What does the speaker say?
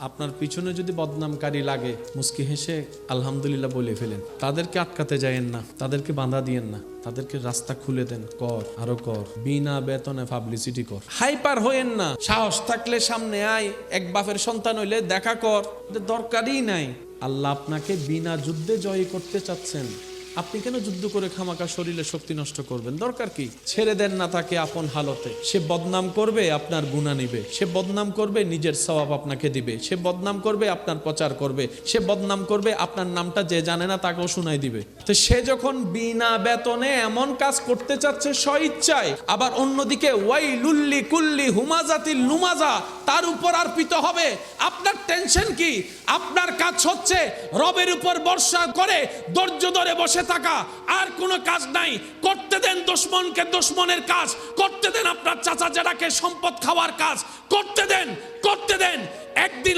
আপনার পিছনে যদি বদনামকারী লাগে মুস্কি হেসে আলহামদুলিল্লাহ বলে ফেলেন। তাদেরকে আটকাতে যায়েন না, তাদেরকে বাধা দিয়েন না, তাদেরকে রাস্তা খুলে দেন। কর, আরো কর, বিনা বেতনে পাবলিসিটি কর। হাইপার হইেন না, সাহস থাকলে সামনে আয়, এক বাপের সন্তান হইলে দেখা কর, দরকারই নাই। আল্লাহ আপনাকে বিনা যুদ্ধে জয় করতে চাচ্ছেন, আপনি কেন যুদ্ধ করে খামাকা শরীরে শক্তি নষ্ট করবেন? দরকার কি? ছেড়ে দেন না তাকে আপন হালতে। সে বদনাম করবে, আপনার গুনাহ নিবে। সে বদনাম করবে, নিজের সওয়াব আপনাকে দিবে। সে বদনাম করবে, আপনার প্রচার করবে। সে বদনাম করবে, আপনার নামটা যে জানে না তাকেও শোনাই দিবে। তো সে যখন বিনা বেতনে এমন কাজ করতে চাচ্ছে স্বইচ্ছায়, আবার অন্যদিকে ওয়াইলুল্লি কুল্লি হুমাজাতিল লুমাজা তার উপর আরপিত হবে, আপনার টেনশন কি? আপনার কাজ হচ্ছে রবের উপর ভরসা করে ধৈর্য ধরে বসে থাকা, আর কোনো কাজ নাই। করতে দেন দুশমনকে দুশমনের কাজ, করতে দেন আপনার চাচা জেঠাকে সম্পদ খাওয়ার কাজ, করতে দেন একদিন